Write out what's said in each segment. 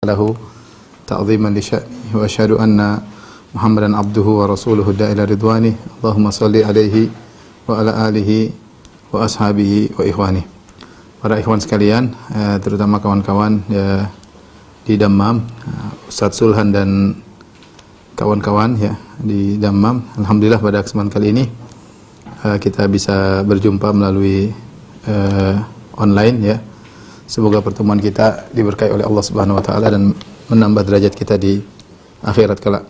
lahu ta'ziman li sya'ni wa asyhadu anna Muhammadan abduhu wa rasuluhu da'ila ridwani. Allahumma shalli alaihi wa ala alihi wa ashabihi wa ikhwani. Para ikhwan sekalian, terutama kawan-kawan di Dammam, Ustaz Sulhan dan kawan-kawan ya di Dammam. Alhamdulillah pada kesempatan kali ini kita bisa berjumpa melalui online ya. Semoga pertemuan kita diberkahi oleh Allah Subhanahu wa taala dan menambah derajat kita di akhirat kelak.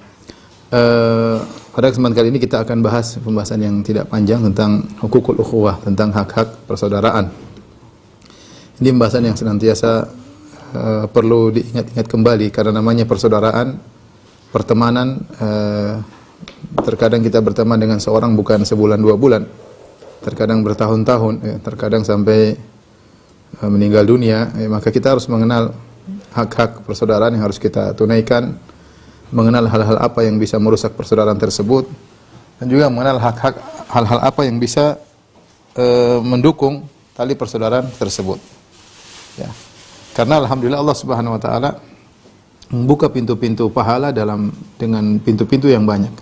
Pada kesempatan kali ini kita akan bahas pembahasan yang tidak panjang tentang hukukul ukhuwah, tentang hak-hak persaudaraan. Ini pembahasan yang senantiasa perlu diingat-ingat kembali karena namanya persaudaraan, pertemanan. Terkadang kita berteman dengan seorang bukan sebulan dua bulan, terkadang bertahun-tahun, ya, terkadang sampai meninggal dunia, maka kita harus mengenal hak-hak persaudaraan yang harus kita tunaikan, mengenal hal-hal apa yang bisa merusak persaudaraan tersebut, dan juga mengenal hal-hal apa yang bisa mendukung tali persaudaraan tersebut. Ya. Karena alhamdulillah Allah Subhanahu wa taala membuka pintu-pintu pahala dengan pintu-pintu yang banyak.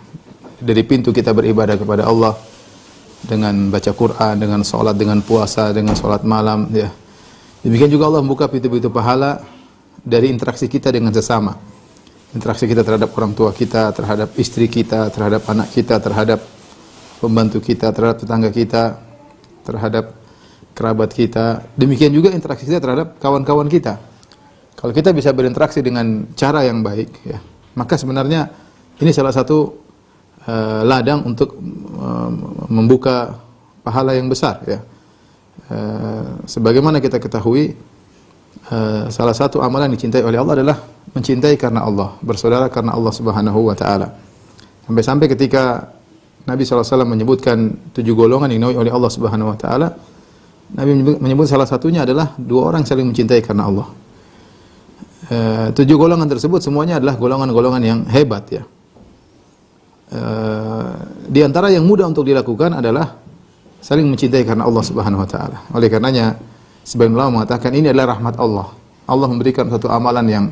Dari pintu kita beribadah kepada Allah dengan baca Quran, dengan salat, dengan puasa, dengan salat malam, ya. Demikian juga Allah membuka pintu-pintu pahala dari interaksi kita dengan sesama. Interaksi kita terhadap orang tua kita, terhadap istri kita, terhadap anak kita, terhadap pembantu kita, terhadap tetangga kita, terhadap kerabat kita. Demikian juga interaksi kita terhadap kawan-kawan kita. Kalau kita bisa berinteraksi dengan cara yang baik, ya, maka sebenarnya ini salah satu ladang untuk membuka pahala yang besar, ya. Sebagaimana kita ketahui, salah satu amalan yang dicintai oleh Allah adalah mencintai karena Allah, bersaudara karena Allah Subhanahu wa taala. Sampai-sampai ketika Nabi SAW menyebutkan 7 golongan yang dinaungi oleh Allah Subhanahu wa taala, Nabi menyebut salah satunya adalah 2 orang saling mencintai karena Allah. 7 golongan tersebut semuanya adalah golongan-golongan yang hebat, ya. Di antara yang mudah untuk dilakukan adalah saling mencintai karena Allah Subhanahu wa taala. Oleh karenanya sebagian ulama mengatakan ini adalah rahmat Allah. Allah memberikan satu amalan yang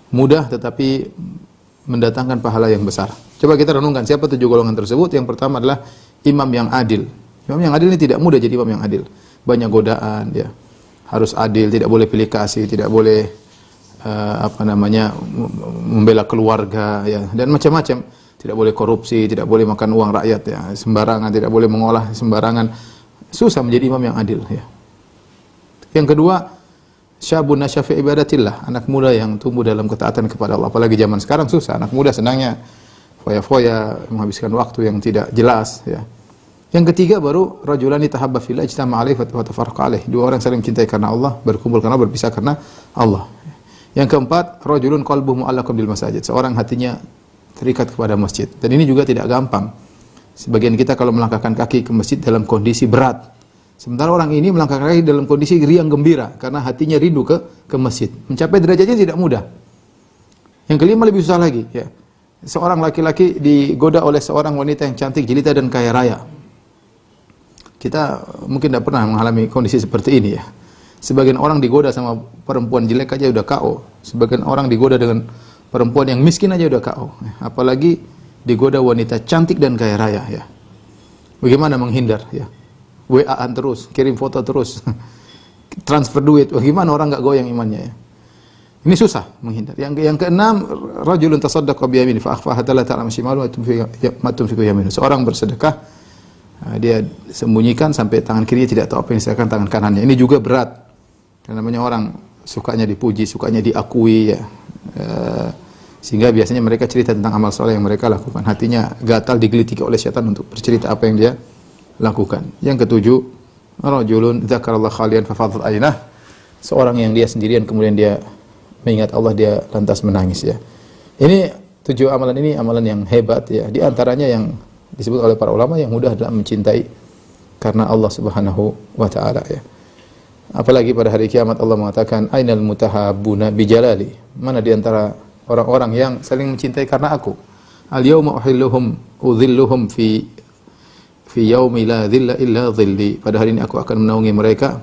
mudah tetapi mendatangkan pahala yang besar. Coba kita renungkan siapa 7 golongan tersebut. Yang pertama adalah imam yang adil. Imam yang adil ini tidak mudah jadi imam yang adil. Banyak godaan, ya. Harus adil, tidak boleh pilih kasih, tidak boleh membela keluarga, ya, dan macam-macam. Tidak boleh korupsi, tidak boleh makan uang rakyat, ya, sembarangan, tidak boleh mengolah sembarangan. Susah menjadi imam yang adil, ya. Yang kedua, syabun nasya fi ibadatillah, anak muda yang tumbuh dalam ketaatan kepada Allah. Apalagi zaman sekarang susah, anak muda senangnya foya-foya, menghabiskan waktu yang tidak jelas, ya. Yang ketiga baru rajulani tahabba fillah ijtama'a alaihi wa tafarraqa alaihi. 2 orang saling mencintai karena Allah, berkumpul karena Allah, berpisah karena Allah. Yang keempat, rajulun qalbuhu mu'allaqun bil masajid. Seorang hatinya terikat kepada masjid. Dan ini juga tidak gampang. Sebagian kita kalau melangkahkan kaki ke masjid dalam kondisi berat. Sementara orang ini melangkahkan kaki dalam kondisi riang gembira karena hatinya rindu ke masjid. Mencapai derajatnya tidak mudah. Yang kelima lebih susah lagi, ya. Seorang laki-laki digoda oleh seorang wanita yang cantik, jelita dan kaya raya. Kita mungkin tidak pernah mengalami kondisi seperti ini, ya. Sebagian orang digoda sama perempuan jelek aja udah KO. Sebagian orang digoda dengan perempuan yang miskin aja udah KO. Apalagi digoda wanita cantik dan kaya raya, ya. Bagaimana menghindar, ya? WA-an terus, kirim foto terus. Transfer duit. Bagaimana orang enggak goyang imannya, ya? Ini susah menghindar. Yang keenam, rajulun tasaddaqa bi yaminihi fa akhfaha la ta'lamu shimaluhu ma tunfiqu yaminuhu. Seorang bersedekah, dia sembunyikan sampai tangan kirinya tidak tahu apa yang disedekahkan tangan kanannya. Ini juga berat. Karena namanya orang sukanya dipuji, sukanya diakui, ya. Sehingga biasanya mereka cerita tentang amal soleh yang mereka lakukan. Hatinya gatal, digelitiki oleh syaitan untuk bercerita apa yang dia lakukan. Yang ketujuh, rajulun dzakarallaha khalian fa fadat aynah. Seorang yang dia sendirian kemudian dia mengingat Allah, dia lantas menangis, ya. Ini 7 amalan ini amalan yang hebat, ya. Di antaranya yang disebut oleh para ulama yang mudah adalah mencintai karena Allah Subhanahu wa taala, ya. Apalagi pada hari kiamat Allah mengatakan ainal mutahabbuna bijalali. Mana di antara orang-orang yang saling mencintai karena aku? Al yauma uhilluhum udhilluhum fi yaumi la dhilla illa dhilli. Pada hari ini aku akan menaungi mereka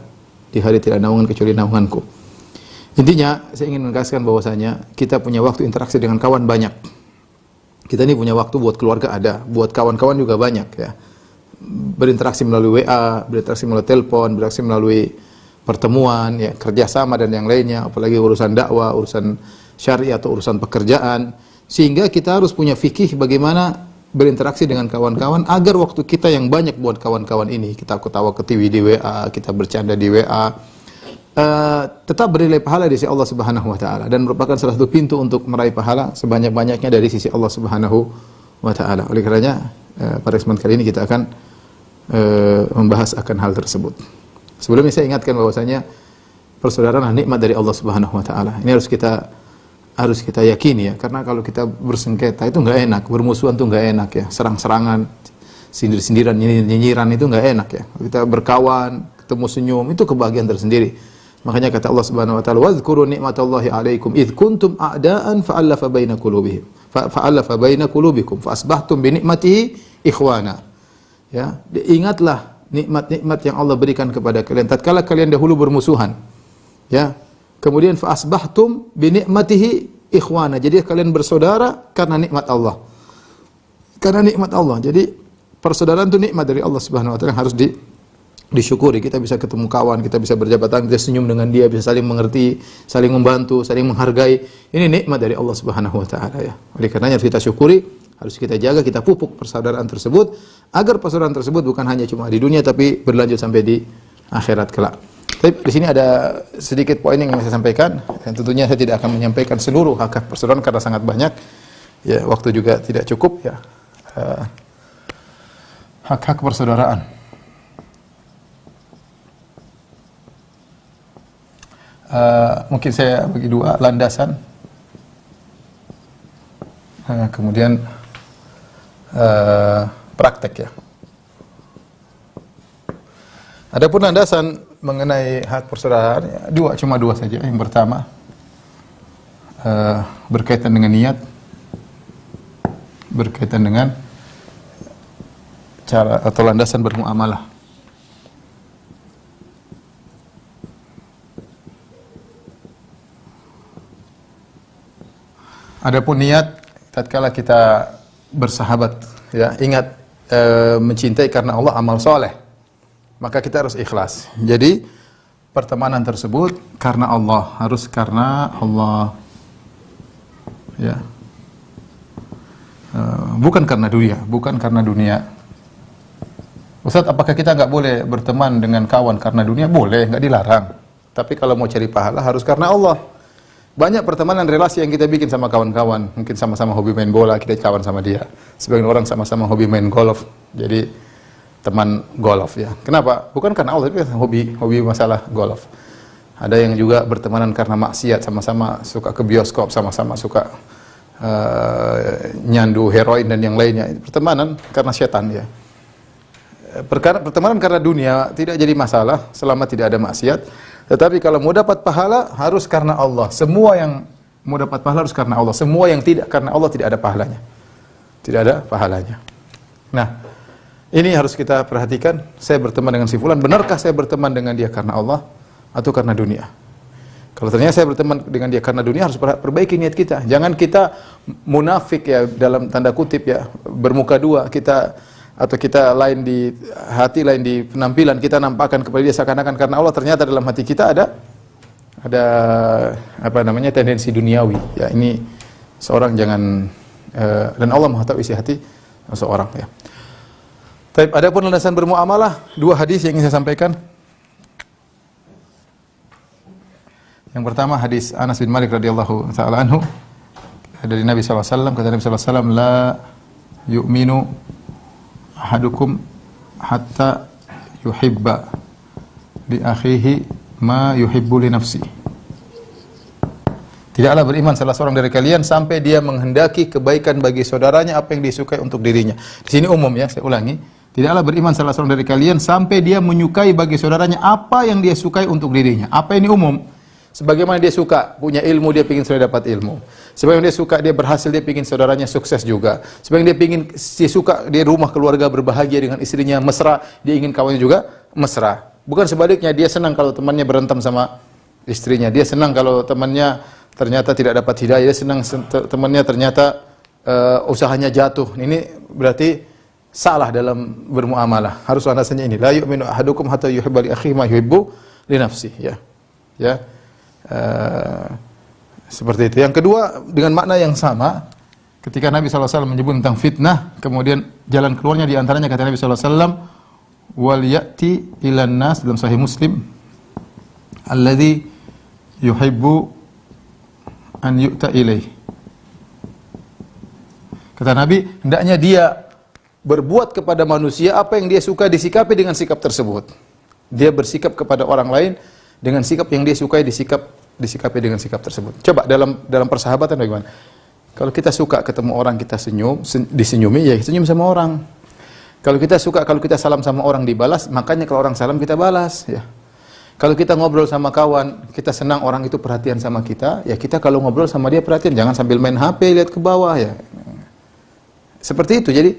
di hari tidak naungan kecuali naunganku. Intinya saya ingin menegaskan bahwasanya kita punya waktu interaksi dengan kawan banyak. Kita ini punya waktu buat keluarga ada, buat kawan-kawan juga banyak ya. Berinteraksi melalui WA, berinteraksi melalui telepon, berinteraksi melalui pertemuan, ya, kerjasama dan yang lainnya, apalagi urusan dakwah, urusan syar'i atau urusan pekerjaan. Sehingga kita harus punya fikih bagaimana berinteraksi dengan kawan-kawan agar waktu kita yang banyak buat kawan-kawan ini, kita ketawa ketiwi di WA, kita bercanda di WA, tetap bernilai pahala di sisi Allah Subhanahu wa taala dan merupakan salah satu pintu untuk meraih pahala sebanyak-banyaknya dari sisi Allah Subhanahu wa taala. Oleh karenanya pada kesempatan kali ini kita akan membahas akan hal tersebut. Sebelumnya saya ingatkan bahwasanya persaudaraan nikmat dari Allah Subhanahu wa taala. Ini harus kita yakini ya, karena kalau kita bersengketa itu enggak enak, bermusuhan itu enggak enak ya, serang-serangan, sindir-sindiran, nyinyiran itu enggak enak ya. Kita berkawan, ketemu senyum itu kebahagiaan tersendiri. Makanya kata Allah Subhanahu wa taala, "Wadhkuru ni'matallahi 'alaikum id kuntum a'daan fa'alafa baina qulubihim fa'alafa baina qulubikum fa asbahtum bi ni'matihi ikhwana." Ya, ingatlah nikmat-nikmat yang Allah berikan kepada kalian tatkala kalian dahulu bermusuhan. Ya. Kemudian fa asbahtum bi ni'matihi ikhwana. Jadi kalian bersaudara karena nikmat Allah. Karena nikmat Allah. Jadi persaudaraan itu nikmat dari Allah Subhanahu wa taala yang harus disyukuri. Kita bisa ketemu kawan, kita bisa berjabat tangan, kita senyum dengan dia, bisa saling mengerti, saling membantu, saling menghargai. Ini nikmat dari Allah Subhanahu wa taala ya. Oleh karenanya harus kita syukuri, harus kita jaga, kita pupuk persaudaraan tersebut agar persaudaraan tersebut bukan hanya cuma di dunia tapi berlanjut sampai di akhirat kelak. Tapi di sini ada sedikit poin yang saya sampaikan dan tentunya saya tidak akan menyampaikan seluruh hak persaudaraan karena sangat banyak. Ya, waktu juga tidak cukup ya. Hak-hak persaudaraan. Mungkin saya bagi dua landasan, kemudian praktek ya. Adapun landasan mengenai hak persaudaraan, cuma dua saja. Yang pertama berkaitan dengan niat, berkaitan dengan cara atau landasan bermuamalah. Adapun niat tatkala kita bersahabat ya, ingat mencintai karena Allah amal soleh, maka kita harus ikhlas. Jadi pertemanan tersebut karena Allah, harus karena Allah ya, bukan karena dunia, bukan karena dunia. Ustaz, apakah kita nggak boleh berteman dengan kawan karena dunia? Boleh, nggak dilarang. Tapi kalau mau cari pahala harus karena Allah. Banyak pertemanan relasi yang kita bikin sama kawan-kawan, mungkin sama-sama hobi main bola, kita kawan sama dia. Sebagian orang sama-sama hobi main golf, jadi teman golf ya. Kenapa? Bukan karena Allah, tapi hobi masalah golf. Ada yang juga bertemanan karena maksiat, sama-sama suka ke bioskop, sama-sama suka nyandu heroin dan yang lainnya. Pertemanan karena setan ya. Pertemanan karena dunia tidak jadi masalah selama tidak ada maksiat. Tetapi kalau mau dapat pahala harus karena Allah. Semua yang mau dapat pahala harus karena Allah. Semua yang tidak karena Allah tidak ada pahalanya. Tidak ada pahalanya. Nah, ini harus kita perhatikan. Saya berteman dengan si fulan, benarkah saya berteman dengan dia karena Allah atau karena dunia? Kalau ternyata saya berteman dengan dia karena dunia, harus perbaiki niat kita. Jangan kita munafik ya, dalam tanda kutip ya, bermuka dua, atau kita lain di hati, lain di penampilan, kita nampakkan kepada dia seakan-akan karena Allah, ternyata dalam hati kita ada tendensi duniawi ya. Ini seorang jangan dan Allah Maha tahu isi hati seorang ya. Tapi adapun landasan bermuamalah, dua hadis yang ingin saya sampaikan. Yang pertama hadis Anas bin Malik radhiyallahu taala anhu dari Nabi sallallahu alaihi wasallam, kata Nabi sallallahu alaihi wasallam, la yu'minu ahadukum hatta yuhibba li akhihi ma yuhibbu li nafsi. Tidaklah beriman salah seorang dari kalian sampai dia menghendaki kebaikan bagi saudaranya apa yang disukai untuk dirinya. Di sini umum ya, saya ulangi. Tidaklah beriman salah seorang dari kalian sampai dia menyukai bagi saudaranya apa yang dia sukai untuk dirinya. Apa ini umum? Sebagaimana dia suka punya ilmu, dia ingin saudara dapat ilmu. Sebagaimana dia suka dia berhasil, dia ingin saudaranya sukses juga. Sebagaimana dia suka dia rumah keluarga berbahagia dengan istrinya mesra, dia ingin kawannya juga mesra. Bukan sebaliknya, dia senang kalau temannya berantem sama istrinya. Dia senang kalau temannya ternyata tidak dapat hidayah, dia senang temannya ternyata usahanya jatuh. Ini berarti salah dalam bermuamalah. Harus landasannya ini. La yu'minu ahadukum hatta yuhibba li akhihi ma yuhibbu li nafsihi, ya. Ya. Seperti itu. Yang kedua dengan makna yang sama, ketika Nabi SAW menyebut tentang fitnah, kemudian jalan keluarnya di antaranya kata Nabi SAW, wal ya'ti ilan nas, dalam Sahih Muslim, alladhi yuhibbu an yu'ta ilaih. Kata Nabi, hendaknya dia berbuat kepada manusia apa yang dia suka disikapi dengan sikap tersebut. Dia bersikap kepada orang lain dengan sikap yang dia sukai disikapi dengan sikap tersebut. Coba dalam persahabatan bagaimana? Kalau kita suka ketemu orang kita disenyumi, ya senyum sama orang. Kalau kita salam sama orang dibalas, makanya kalau orang salam kita balas, ya. Kalau kita ngobrol sama kawan, kita senang orang itu perhatian sama kita, ya kita kalau ngobrol sama dia perhatian, jangan sambil main HP lihat ke bawah, ya. Seperti itu. Jadi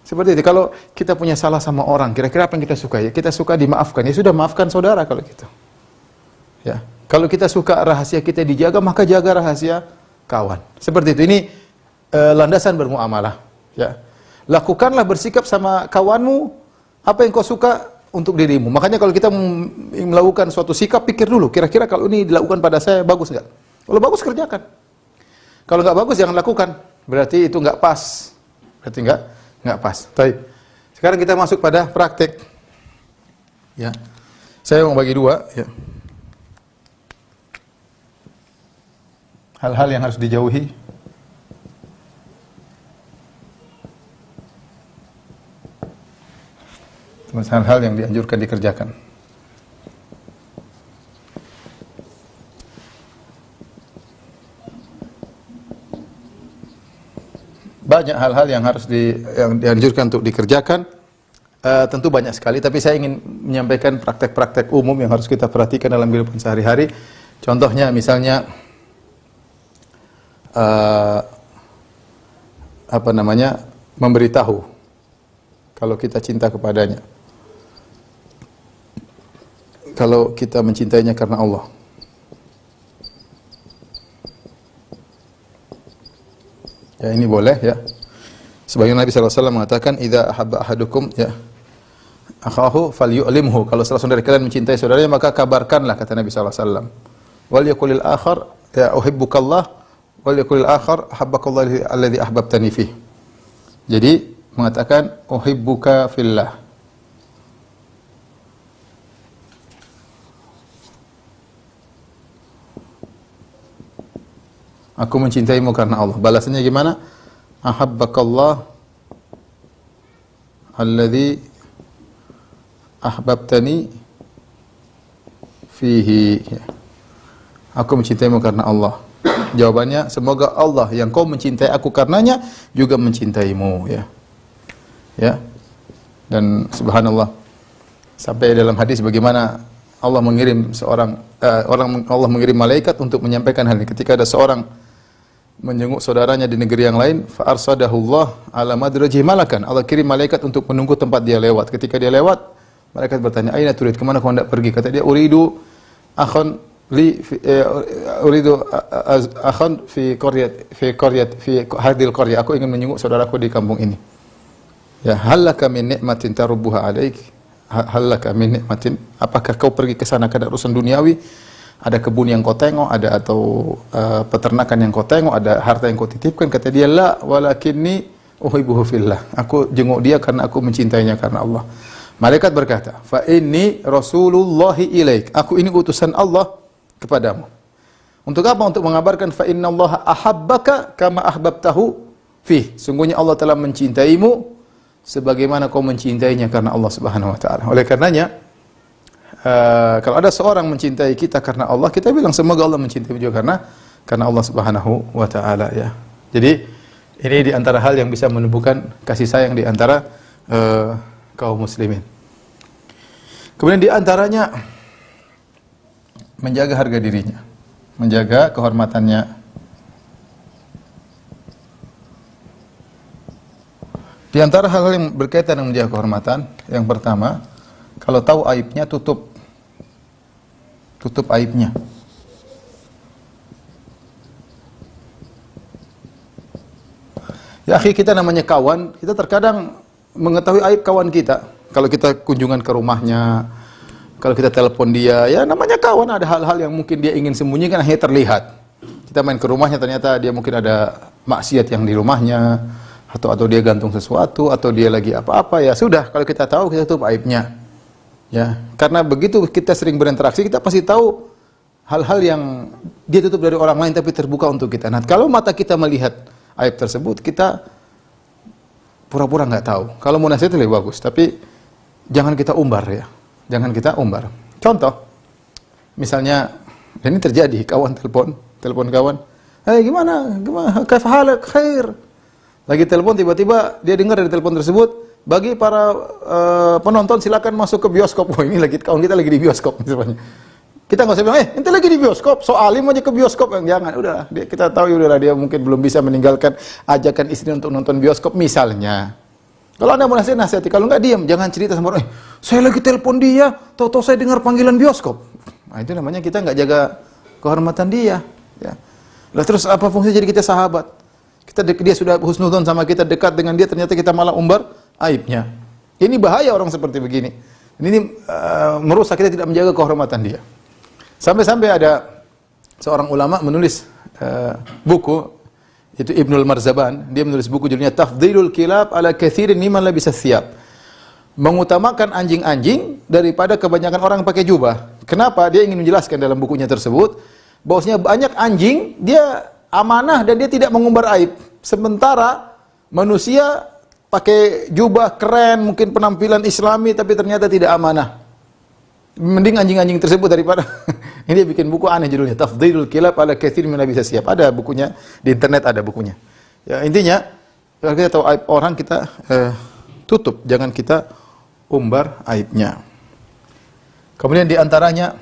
seperti itu. Kalau kita punya salah sama orang, kira-kira apa yang kita suka? Ya kita suka dimaafkan. Ya sudah, maafkan saudara kalau gitu. Ya. Kalau kita suka rahasia kita dijaga, maka jaga rahasia kawan. Seperti itu. Ini landasan bermuamalah, ya. Lakukanlah bersikap sama kawanmu apa yang kau suka untuk dirimu. Makanya kalau kita melakukan suatu sikap, pikir dulu, kira-kira kalau ini dilakukan pada saya bagus enggak? Kalau bagus, kerjakan. Kalau enggak bagus, jangan lakukan. Berarti itu enggak pas. Berarti enggak pas. Baik. Sekarang kita masuk pada praktek. Ya. Saya mau bagi dua, ya. Hal-hal yang harus dijauhi. Hal-hal yang dianjurkan dikerjakan. Banyak hal-hal yang harus dianjurkan untuk dikerjakan. Tentu banyak sekali, tapi saya ingin menyampaikan praktek-praktek umum yang harus kita perhatikan dalam kehidupan sehari-hari. Contohnya misalnya memberitahu kalau kita cinta kepadanya, kalau kita mencintainya karena Allah. Ya, ini boleh, ya. Sebagaimana Nabi SAW mengatakan, idza ahabba ahadukum, ya, akhahu falyu'limhu. Kalau salah seorang dari kalian mencintai saudaranya, maka kabarkanlah, kata Nabi SAW. Wal yaqulil akhar, ya uhibbukallah, wal yaqulil akhar habbakallahu alladhi ahbabtani fih. Jadi mengatakan uhibbuka fillah. Aku mencintaimu karena Allah. Balasannya gimana? Ahabbakallah alladhi ahbabtani fihi. Aku mencintaimu karena Allah. Jawabannya, semoga Allah yang kau mencintai aku karenanya juga mencintaimu, ya. Ya. Dan subhanallah, sampai dalam hadis bagaimana Allah mengirim Allah mengirim malaikat untuk menyampaikan hal ini. Ketika ada seorang menjenguk saudaranya di negeri yang lain, fa arsadahullah ala madraji malakan. Allah kirim malaikat untuk menunggu tempat dia lewat. Ketika dia lewat, malaikat bertanya, "Aina turid? Kemana kau hendak pergi?" Kata dia, "Uridu akhan fi hadhil qaryah." Aku ingin menjenguk saudaraku di kampung ini. Ya, halaka min ni'matin tarubbuha alaik. Halaka min ni'matin. Apakah kau pergi ke sana karena urusan duniawi? Ada kebun yang kau tengok, atau peternakan yang kau tengok, ada harta yang kau titipkan. Kata dia, la walakinni uhibbuhu fillah. Aku jenguk dia karena aku mencintainya karena Allah. Malaikat berkata, fa inni rasulullahi ilaik. Aku ini utusan Allah kepadamu. Untuk apa? Untuk mengabarkan fa innallaha ahabbaka kama ahbabtahu fih. Sungguhnya Allah telah mencintaimu sebagaimana kau mencintainya karena Allah Subhanahu wa taala. Oleh karenanya, kalau ada seorang mencintai kita karena Allah, kita bilang semoga Allah mencintai juga karena Allah Subhanahu wa taala, ya. Jadi ini di antara hal yang bisa menumbuhkan kasih sayang di antara kaum muslimin. Kemudian di antaranya menjaga harga dirinya, menjaga kehormatannya. Di antara hal-hal yang berkaitan dengan menjaga kehormatan, yang pertama, kalau tahu aibnya tutup aibnya. Ya akhi, kita namanya kawan, kita terkadang mengetahui aib kawan kita. Kalau kita kunjungan ke rumahnya, kalau kita telepon dia, ya namanya kawan, ada hal-hal yang mungkin dia ingin sembunyikan akhirnya terlihat. Kita main ke rumahnya, ternyata dia mungkin ada maksiat yang di rumahnya, atau dia gantung sesuatu, atau dia lagi apa-apa, ya sudah, kalau kita tahu, kita tutup aibnya. Ya, karena begitu kita sering berinteraksi, kita pasti tahu hal-hal yang dia tutup dari orang lain tapi terbuka untuk kita. Nah, kalau mata kita melihat aib tersebut, kita pura-pura nggak tahu. Kalau mau nasihat lebih bagus, tapi jangan kita umbar ya. Jangan kita umbar. Contoh, misalnya, dan ini terjadi, kawan telepon kawan. Hey, gimana? Kaif halak? Khair. Lagi telepon, tiba-tiba dia dengar dari telepon tersebut, bagi para penonton silakan masuk ke bioskop. Oh, ini lagi kawan kita lagi di bioskop misalnya. Kita nggak usah bilang, ente lagi di bioskop, soalim aja ke bioskop. Jangan, udahlah. Kita tahu udahlah dia mungkin belum bisa meninggalkan ajakan istri untuk nonton bioskop misalnya. Kalau Anda mau nasihati, kalau nggak diam, jangan cerita sama orang, saya lagi telepon dia, tahu-tahu saya dengar panggilan bioskop. Nah, itu namanya kita nggak jaga kehormatan dia. Ya. Lah terus apa fungsi jadi kita sahabat? Dia sudah husnudzon sama kita, dekat dengan dia, ternyata kita malah umbar aibnya. Ini bahaya orang seperti begini. Ini merusak, kita tidak menjaga kehormatan dia. Sampai-sampai ada seorang ulama menulis buku, itu Ibnul Marzaban, dia menulis buku judulnya Tafdhilul Kilab ala Katsirin mimman labisa thiyab. Mengutamakan anjing-anjing daripada kebanyakan orang pakai jubah. Kenapa? Dia ingin menjelaskan dalam bukunya tersebut bahwasanya banyak anjing dia amanah dan dia tidak mengumbar aib. Sementara manusia pakai jubah keren, mungkin penampilan Islami tapi ternyata tidak amanah. Mending anjing-anjing tersebut daripada ini. Dia bikin buku aneh judulnya Tafdhilul Kilab ala Katsirin mimman labisa thiyab. Ada bukunya di internet, ada bukunya. Ya, intinya kalau kita tahu aib orang, kita tutup, jangan kita umbar aibnya. Kemudian di antaranya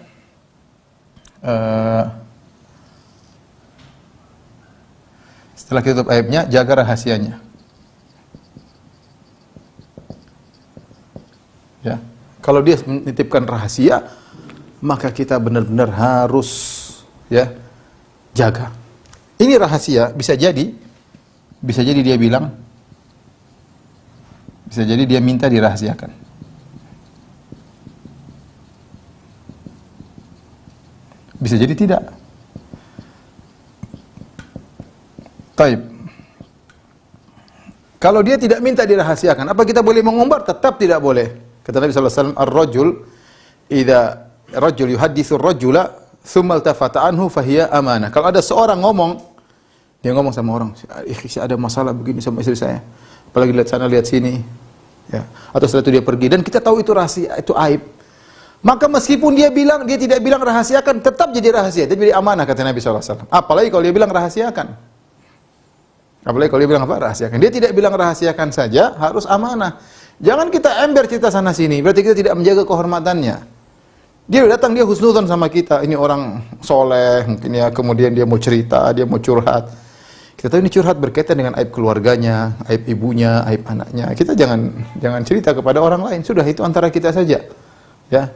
setelah kita tutup aibnya, jaga rahasianya. Ya. Kalau dia menitipkan rahasia, maka kita benar-benar harus ya jaga. Ini rahasia, bisa jadi dia bilang, bisa jadi dia minta dirahasiakan. Bisa jadi tidak. Taib. Kalau dia tidak minta dirahasiakan, apa kita boleh mengumbar? Tetap tidak boleh. Kata Nabi sallallahu alaihi wasallam, "Ar-rajul idza rajul yuhadditsu ar-rajula tsumma iltafata anhu fahiya amanah." Kalau ada seorang dia ngomong sama orang, saya ada masalah begini sama istri saya. Apalagi lihat sana, lihat sini. Ya. Atau setelah itu dia pergi dan kita tahu itu rahasia, itu aib. Maka meskipun dia tidak bilang rahasiakan, tetap jadi rahasia, itu jadi amanah kata Nabi sallallahu alaihi wasallam. Apalagi kalau dia bilang rahasiakan. Apalagi kalau dia bilang apa? Rahasiakan. Dia tidak bilang rahasiakan saja, harus amanah. Jangan kita ember cerita sana sini, berarti kita tidak menjaga kehormatannya. Dia datang, dia husnudzon sama kita, ini orang soleh, mungkin ya, kemudian dia mau cerita, dia mau curhat. Kita tahu ini curhat berkaitan dengan aib keluarganya, aib ibunya, aib anaknya. Kita jangan cerita kepada orang lain, sudah itu antara kita saja. Ya.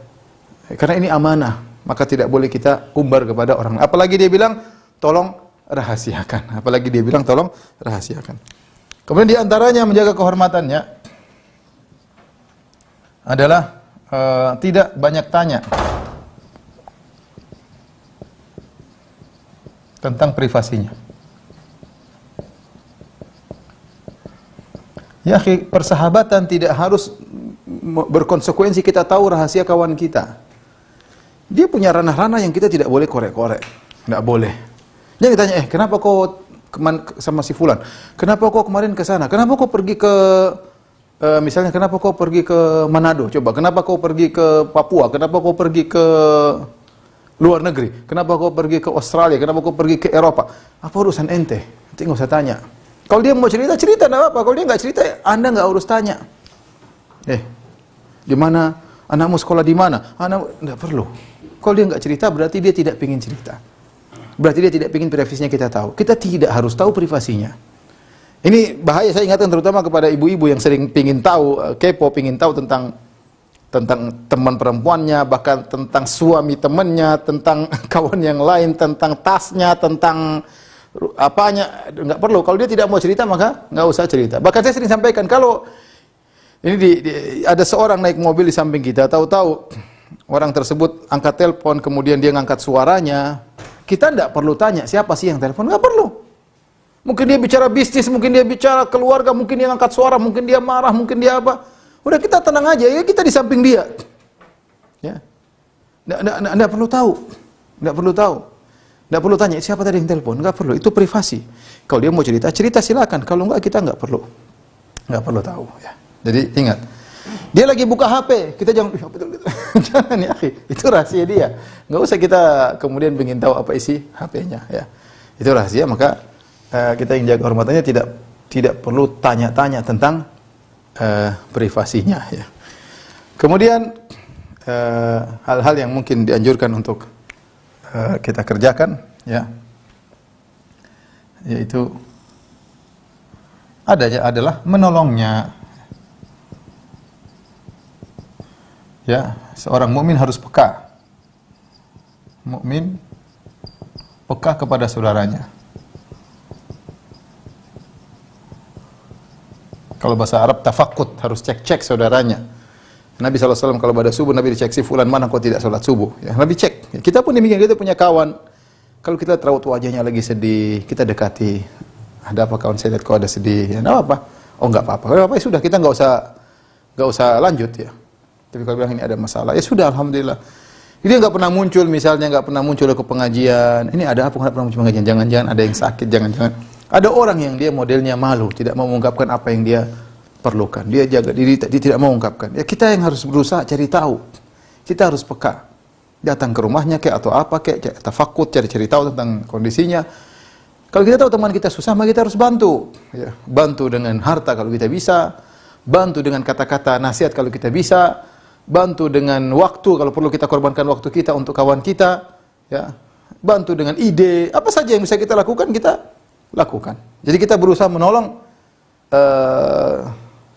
Karena ini amanah, maka tidak boleh kita umbar kepada orang. Apalagi dia bilang, tolong rahasiakan. Apalagi dia bilang, tolong rahasiakan. Kemudian di antaranya menjaga kehormatannya adalah tidak banyak tanya tentang privasinya. Ya, persahabatan tidak harus berkonsekuensi kita tahu rahasia kawan kita. Dia punya ranah-ranah yang kita tidak boleh korek-korek. Tidak boleh. Dia ditanya, kenapa kau sama si fulan? Kenapa kau kemarin ke sana? Kenapa kau pergi ke misalnya, kenapa kau pergi ke Manado? Coba, kenapa kau pergi ke Papua? Kenapa kau pergi ke luar negeri? Kenapa kau pergi ke Australia? Kenapa kau pergi ke Eropa? Apa urusan ente? Nanti nggak usah tanya. Kalau dia mau cerita, cerita, enggak apa. Kalau dia nggak cerita, Anda nggak urus tanya. Di mana anakmu sekolah di mana? Nggak perlu. Kalau dia nggak cerita, berarti dia tidak ingin cerita. Berarti dia tidak ingin privasinya kita tahu. Kita tidak harus tahu privasinya. Ini bahaya, saya ingatkan terutama kepada ibu-ibu yang sering pingin tahu, kepo, pingin tahu tentang teman perempuannya, bahkan tentang suami temannya, tentang kawan yang lain, tentang tasnya, tentang apanya nggak perlu. Kalau dia tidak mau cerita maka nggak usah cerita. Bahkan saya sering sampaikan kalau ini ada seorang naik mobil di samping kita, tahu-tahu orang tersebut angkat telepon, kemudian dia ngangkat suaranya, kita tidak perlu tanya siapa sih yang telepon, nggak perlu. Mungkin dia bicara bisnis, mungkin dia bicara keluarga, mungkin dia ngangkat suara, mungkin dia marah, mungkin dia apa. Udah kita tenang aja, ya kita di samping dia. Ya, nggak perlu tahu, nggak perlu tahu, nggak perlu tanya siapa tadi yang telepon, nggak perlu. Itu privasi. Kalau dia mau cerita, cerita silakan. Kalau nggak kita nggak perlu tahu. Ya. Jadi ingat, dia lagi buka HP, kita jangan, jangan ya, itu rahasia dia. Nggak usah kita kemudian ingin tahu apa isi HP-nya. Ya, itu rahasia. Maka kita yang jaga kehormatannya tidak perlu tanya-tanya tentang privasinya. Ya. Kemudian hal-hal yang mungkin dianjurkan untuk kita kerjakan, ya, yaitu adalah menolongnya. Ya, seorang mukmin harus peka. Mukmin peka kepada saudaranya. Kalau bahasa Arab tafakut, harus cek-cek saudaranya. Nabi SAW kalau pada subuh Nabi dicek si fulan mana kok tidak sholat subuh. Ya, Nabi cek. Ya, kita pun demikian, kita punya kawan. Kalau kita tahu wajahnya lagi sedih, kita dekati. Ada apa kawan, saya lihat kok ada sedih. Ya, enggak apa. Oh enggak apa-apa. Kalau apa ya sudah, kita enggak usah lanjut ya. Tapi kalau bilang ini ada masalah, ya sudah alhamdulillah. Dia enggak pernah muncul, misalnya enggak pernah muncul ke pengajian. Ini ada apa enggak pernah muncul pengajian? Jangan-jangan ada yang sakit, jangan-jangan. Ada orang yang dia modelnya malu, tidak mau mengungkapkan apa yang dia perlukan. Dia jaga diri, dia tidak mau mengungkapkan. Ya kita yang harus berusaha cari tahu. Kita harus peka. Datang ke rumahnya kayak atau apa kayak tafakut, cari tahu tentang kondisinya. Kalau kita tahu teman kita susah, maka kita harus bantu. Ya, bantu dengan harta kalau kita bisa, bantu dengan kata-kata nasihat kalau kita bisa, bantu dengan waktu kalau perlu kita korbankan waktu kita untuk kawan kita, ya. Bantu dengan ide, apa saja yang bisa kita lakukan kita lakukan. Jadi kita berusaha menolong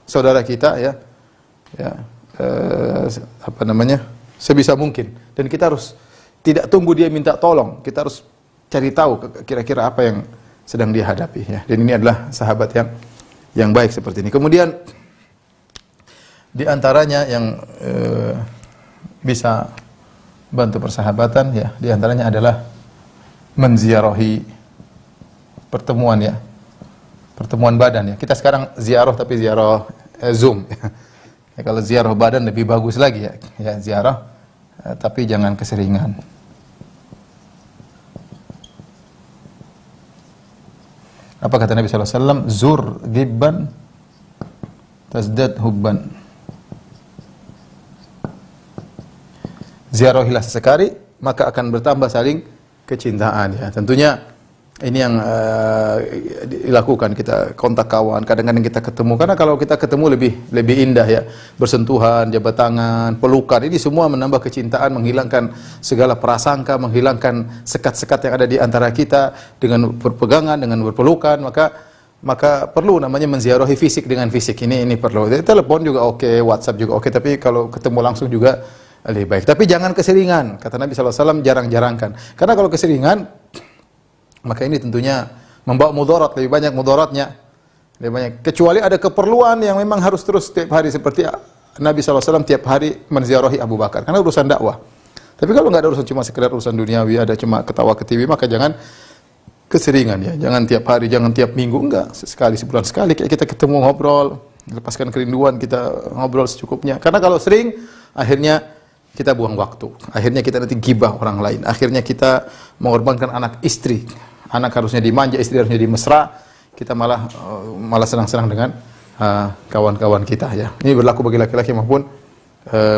saudara kita, ya, sebisa mungkin. Dan kita harus tidak tunggu dia minta tolong, kita harus cari tahu kira-kira apa yang sedang dia hadapi. Ya. Dan ini adalah sahabat yang baik seperti ini. Kemudian di antaranya yang bisa bantu persahabatan, ya, di antaranya adalah menziarahi pertemuan, ya, pertemuan badan, ya. Kita sekarang ziarah tapi ziarah Zoom. Ya, kalau ziarah badan lebih bagus lagi, ya, ya ziarah, tapi jangan keseringan. Apa kata Nabi SAW? Zur gibban tazdad hubban. Ziarahilah sesekali, maka akan bertambah saling kecintaan, ya. Tentunya ini yang dilakukan, kita kontak kawan, kadang-kadang kita ketemu, karena kalau kita ketemu lebih indah, ya, bersentuhan, jabat tangan, pelukan, ini semua menambah kecintaan, menghilangkan segala prasangka, menghilangkan sekat-sekat yang ada di antara kita. Dengan berpegangan, dengan berpelukan, maka perlu namanya menziarahi fisik dengan fisik. Ini perlu. Telepon juga oke, WhatsApp juga oke, tapi kalau ketemu langsung juga lebih baik. Tapi jangan keseringan. Kata Nabi SAW, jarang-jarangkan. Karena kalau keseringan, maka ini tentunya membawa mudarat, lebih banyak mudaratnya. Lebih banyak. Kecuali ada keperluan yang memang harus terus setiap hari, seperti Nabi SAW tiap hari menziarahi Abu Bakar, karena urusan dakwah. Tapi kalau nggak ada urusan, cuma sekedar urusan duniawi, ada cuma ketawa ke TV, maka jangan keseringan, ya. Jangan tiap hari, jangan tiap minggu, enggak. Sekali, sebulan sekali, kayak kita ketemu ngobrol, lepaskan kerinduan, kita ngobrol secukupnya. Karena kalau sering, akhirnya kita buang waktu. Akhirnya kita nanti gibah orang lain. Akhirnya kita mengorbankan anak istri. Anak harusnya dimanja, istri harusnya dimesra. Kita malah senang-senang dengan kawan-kawan kita, ya. Ini berlaku bagi laki-laki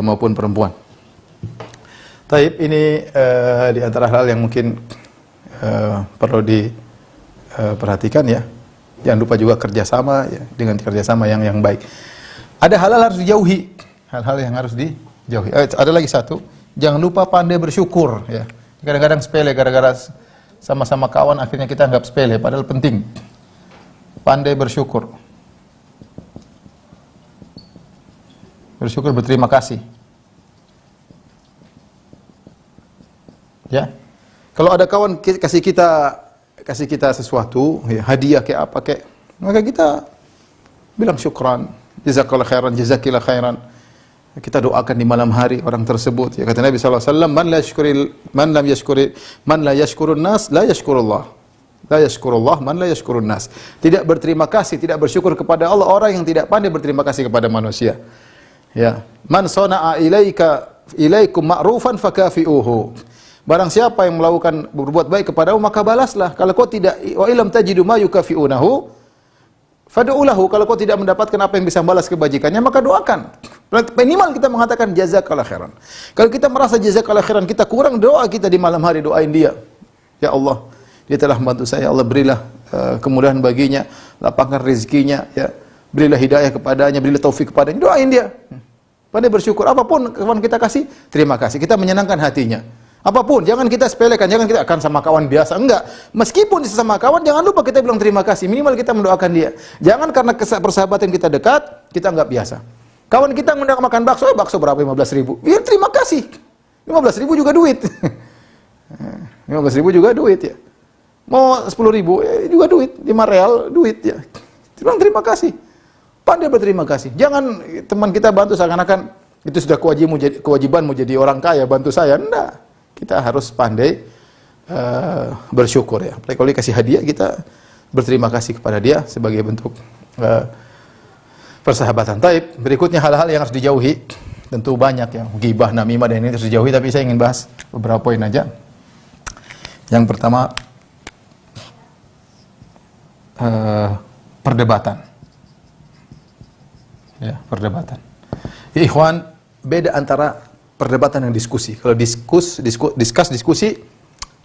maupun perempuan. Taib, ini di antara hal yang mungkin perlu diperhatikan, ya. Jangan lupa juga kerjasama, ya, dengan kerjasama yang baik. Ada hal-hal harus dijauhi. Hal-hal yang harus dijauhi. Ada lagi satu, jangan lupa pandai bersyukur, ya. Kadang-kadang sepele, gara-gara sama-sama kawan akhirnya kita anggap sepele, padahal penting. Pandai bersyukur. Bersyukur, berterima kasih. Ya. Kalau ada kawan kasih kita kasih kita sesuatu, ya, hadiah kayak apa kayak, maka kita bilang syukran, jazakallahu khairan, jazakillah khairan. Kita doakan di malam hari orang tersebut. Ya, kata Nabi sallallahu alaihi wasallam, man la yashkurun nas la yashkurullah. La yashkurullah man la yashkurun nas. Tidak berterima kasih, tidak bersyukur kepada Allah orang yang tidak pandai berterima kasih kepada manusia. Ya, man sana'a ilaikum ma'rufan fakafi'uhu. Barang siapa yang melakukan berbuat baik kepadamu maka balaslah. Kalau kau tidak wa ilam tajidu ma yukafi'unahu fad'ulahu. Kalau kau tidak mendapatkan apa yang bisa balas kebajikannya maka doakan. Minimal kita mengatakan jazakallahu khairan. Kalau kita merasa jazakallahu khairan kita kurang, doa kita di malam hari, doain dia. Ya Allah, dia telah membantu saya, Allah berilah kemudahan baginya, lapangkan rezekinya, ya. Berilah hidayah kepadanya, berilah taufik kepadanya, doain dia. Pandai bersyukur, apapun kawan kita kasih, terima kasih. Kita menyenangkan hatinya. Apapun, jangan kita sepelekan, jangan kita akan sama kawan biasa, enggak. Meskipun sesama kawan, jangan lupa kita bilang terima kasih, minimal kita mendoakan dia. Jangan karena persahabatan kita dekat, kita enggak biasa. Kawan kita ngundang makan bakso, bakso berapa? 15.000. Biar terima kasih. 15.000 juga duit. 15.000 juga duit ya. Mau 10.000 juga duit, 5 real duit ya. Bilang terima kasih. Pandai berterima kasih. Jangan teman kita bantu seakan-akan itu sudah kewajibanmu jadi orang kaya, bantu saya. Enggak. Kita harus pandai bersyukur ya. Apalagi kalau dikasih hadiah kita berterima kasih kepada dia sebagai bentuk persahabatan. Taib, berikutnya hal-hal yang harus dijauhi. Tentu banyak ya, ghibah, namimah dan ini harus dijauhi, tapi saya ingin bahas beberapa poin aja. Yang pertama, perdebatan. Ya, perdebatan. Ya, ikhwan, beda antara perdebatan dan diskusi. Kalau diskusi,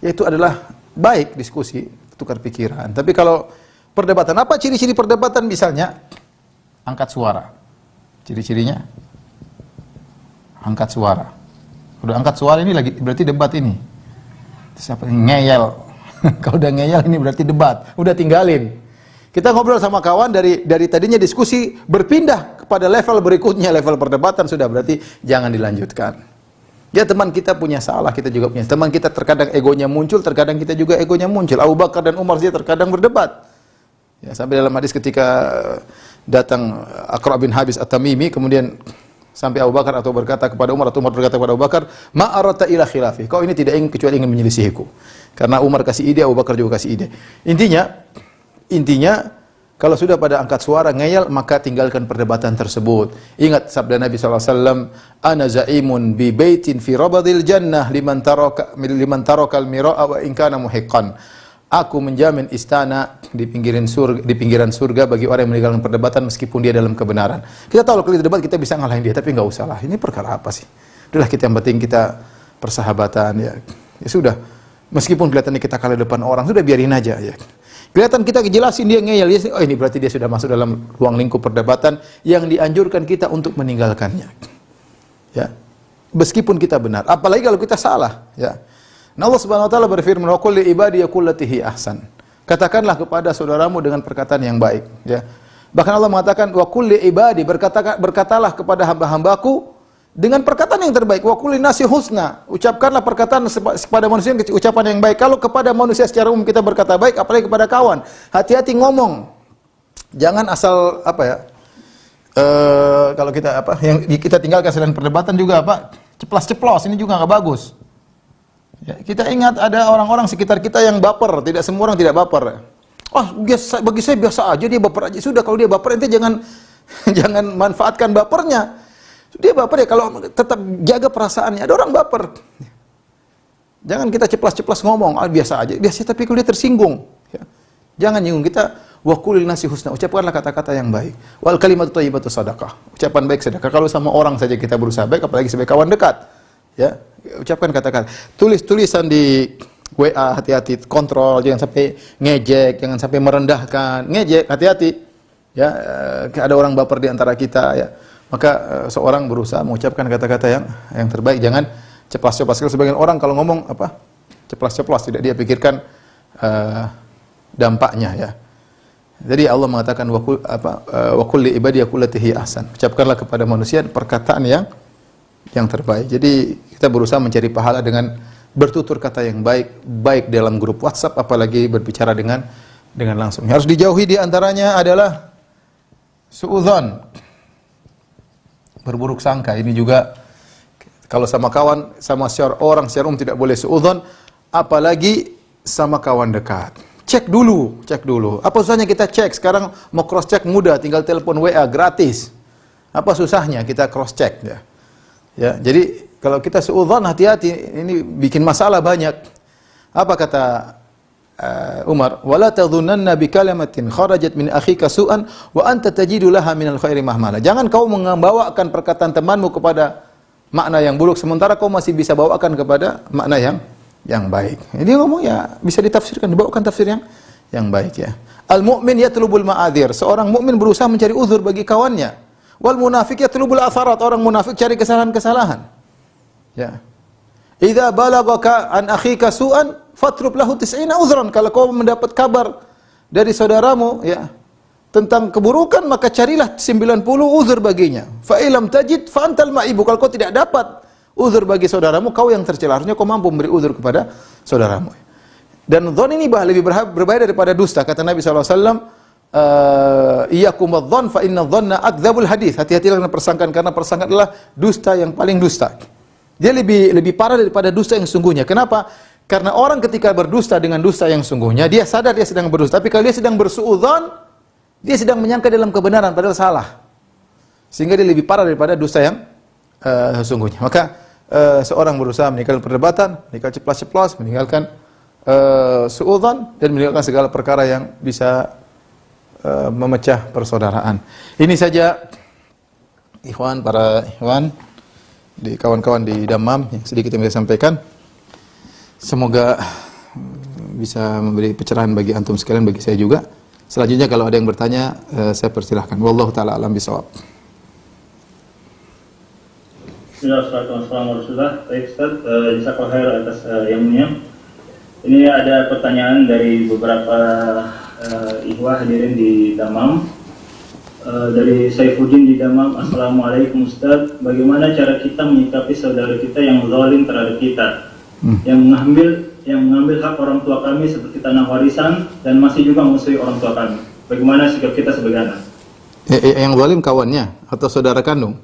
ya itu adalah baik diskusi, tukar pikiran. Tapi kalau perdebatan, apa ciri-ciri perdebatan? Misalnya, angkat suara. Ciri-cirinya angkat suara. Udah angkat suara ini lagi berarti debat ini. Siapa yang ngeyel? Kalau udah ngeyel ini berarti debat. Udah tinggalin. Kita ngobrol sama kawan dari tadinya diskusi berpindah kepada level berikutnya, level perdebatan sudah berarti jangan dilanjutkan. Ya teman kita punya salah, kita juga punya. Teman kita terkadang egonya muncul, terkadang kita juga egonya muncul. Abu Bakar dan Umar saja terkadang berdebat. Ya, sampai dalam hadis ketika datang Aqra' bin Habis At-Tamimi, kemudian sampai Abu Bakar atau berkata kepada Umar, atau Umar berkata kepada Abu Bakar, "Ma arata ila khilafi." Kau ini tidak ingin kecuali ingin menyelisihiku. Karena Umar kasih ide, Abu Bakar juga kasih ide. Intinya kalau sudah pada angkat suara ngeyel, maka tinggalkan perdebatan tersebut. Ingat sabda Nabi SAW, "Ana za'imun bi baitin fi rabadil jannah liman taraka al-mira'a wa in kana muhiqqan." Aku menjamin istana di pinggiran surga bagi orang yang meninggalkan perdebatan meskipun dia dalam kebenaran. Kita tahu kalau kita debat kita bisa ngalahin dia, tapi enggak usah lah. Ini perkara apa sih? Udahlah, kita yang penting kita persahabatan ya. Ya sudah. Meskipun kelihatannya kita kalah depan orang, sudah biarin aja ya. Kelihatan kita jelasin dia ngeyel, oh ini berarti dia sudah masuk dalam ruang lingkup perdebatan yang dianjurkan kita untuk meninggalkannya. Ya. Meskipun kita benar, apalagi kalau kita salah, ya. Nah, Allah Subhanahu wa taala berfirman, "Wa qul li ibadi yaqulatihi ahsan." Katakanlah kepada saudaramu dengan perkataan yang baik, ya. Bahkan Allah mengatakan, "Wa qul li ibadi," berkatalah kepada hamba-hambaku dengan perkataan yang terbaik. "Wa qul linnasi husna." Ucapkanlah perkataan kepada manusia ucapan yang baik. Kalau kepada manusia secara umum kita berkata baik, apalagi kepada kawan, hati-hati ngomong. Jangan asal kalau kita yang kita tinggalkan selain perdebatan juga ceplas-ceplos, ini juga nggak bagus. Ya, kita ingat ada orang-orang sekitar kita yang baper, tidak semua orang tidak baper. Oh, bagi saya biasa aja dia baper aja. Sudah kalau dia baper ente jangan manfaatkan bapernya. Dia baper ya kalau tetap jaga perasaannya. Ada orang baper. Jangan kita ceplas-ceplas ngomong, biasa aja. Biasa tapi kalau dia tersinggung, ya. Jangan nyinggung kita. Wa qul linnasi husna, ucapkanlah kata-kata yang baik. Wal kalimatu thayyibatu shadaqah. Ucapan baik sedekah. Kalau sama orang saja kita berusaha baik, apalagi sebagai kawan dekat. Ya, ucapkan kata-kata. Tulisan di WA, hati-hati, kontrol, jangan sampai ngejek, jangan sampai merendahkan. Ngejek, hati-hati. Ya, ada orang baper di antara kita ya. Maka seorang berusaha mengucapkan kata-kata yang terbaik, jangan ceplas-ceplas. Sebagian orang kalau ngomong ceplas-ceplas, tidak dia pikirkan dampaknya ya. Jadi Allah mengatakan wa qul li ibadi yaqulatihi ahsan. Ucapkanlah kepada manusia perkataan yang terbaik. Jadi kita berusaha mencari pahala dengan bertutur kata yang baik, baik dalam grup WhatsApp apalagi berbicara dengan langsung. Harus dijauhi di antaranya adalah suudzon, berburuk sangka. Ini juga kalau sama kawan, sama orang secara umum tidak boleh suudzon, apalagi sama kawan dekat. Cek dulu. Apa susahnya kita cek? Sekarang mau cross check mudah, tinggal telepon WA gratis. Apa susahnya kita cross check ya? Ya, jadi kalau kita suudzon hati-hati, ini bikin masalah banyak. Apa kata Umar? Wala tadhunanna bi kalimatin kharajat min akhika su'an wa anta tajidu laha minal khairi mahmala. Jangan kau membawakan perkataan temanmu kepada makna yang buruk sementara kau masih bisa bawakan kepada makna yang baik. Ini ngomong ya bisa ditafsirkan, dibawakan tafsir yang baik ya. Al mu'min yatlubul ma'adzir. Seorang mukmin berusaha mencari uzur bagi kawannya. Wal munafiq yatlubul atharat. Orang munafik cari kesalahan-kesalahan. Ya. Idza balagaka an akhika su'an fatrub lahu 90 uzran. Kalau kau mendapat kabar dari saudaramu ya tentang keburukan, maka carilah 90 uzur baginya. Fa illam tajid fa antal ma'ibu. Kalau kau tidak dapat uzur bagi saudaramu, kau yang tercela. Harusnya kau mampu memberi uzur kepada saudaramu. Dan dzan ini lebih berbahaya daripada dusta. Kata Nabi SAW, iyyakum wadh-dzan fa inna dhanna akdzabul hadits. Hati-hatilah dengan persangkaan karena persangkaan adalah dusta yang paling dusta. Dia lebih parah daripada dusta yang sungguhnya. Kenapa? Karena orang ketika berdusta dengan dusta yang sungguhnya, dia sadar dia sedang berdusta. Tapi kalau dia sedang bersuudzon, dia sedang menyangka dalam kebenaran padahal salah. Sehingga dia lebih parah daripada dusta yang sesungguhnya. Maka seorang berusaha meninggalkan perdebatan, meninggalkan ceplas-ceplos, meninggalkan suudzon dan meninggalkan segala perkara yang bisa memecah persaudaraan. Ini saja para ikhwan di kawan-kawan di Dammam yang sedikit yang saya sampaikan. Semoga bisa memberi pencerahan bagi antum sekalian, bagi saya juga. Selanjutnya kalau ada yang bertanya, saya persilahkan. Wallahu taala alam bisawab. Assalamualaikum. Baik Ustaz, jazakallahu khair atas ilmunya. Ini ada pertanyaan dari beberapa ikhwah hadirin di Dammam. Dari Saifuddin di Dammam. Assalamualaikum Ustaz, bagaimana cara kita menyikapi saudara kita yang zalim terhadap kita, yang mengambil hak orang tua kami seperti tanah warisan dan masih juga musuhi orang tua kami. Bagaimana sikap kita sebagai anak? Yang zalim kawannya atau saudara kandung?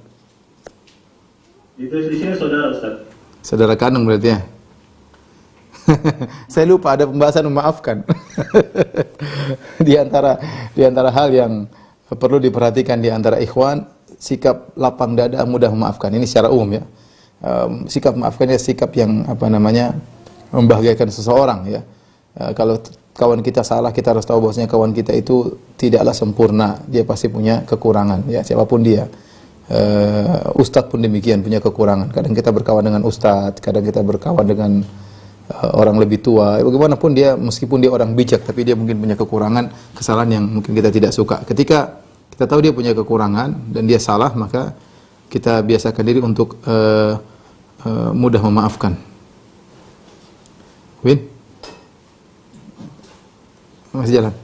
Itu di sini saudara Ustaz. Saudara kandung berarti ya. Saya lupa ada pembahasan memaafkan. di antara hal yang perlu diperhatikan di antara ikhwan, sikap lapang dada, mudah memaafkan. Ini secara umum ya. Sikap memaafkannya sikap yang membahagiakan seseorang ya. Kalau kawan kita salah, kita harus tahu bahwasanya kawan kita itu tidaklah sempurna, dia pasti punya kekurangan ya, siapapun dia. Ustadz pun demikian, punya kekurangan. Kadang kita berkawan dengan ustadz, kadang kita berkawan dengan orang lebih tua. Bagaimanapun dia, meskipun dia orang bijak, tapi dia mungkin punya kekurangan, kesalahan yang mungkin kita tidak suka. Ketika kita tahu dia punya kekurangan dan dia salah, maka kita biasakan diri untuk mudah memaafkan. Win? Masih jalan?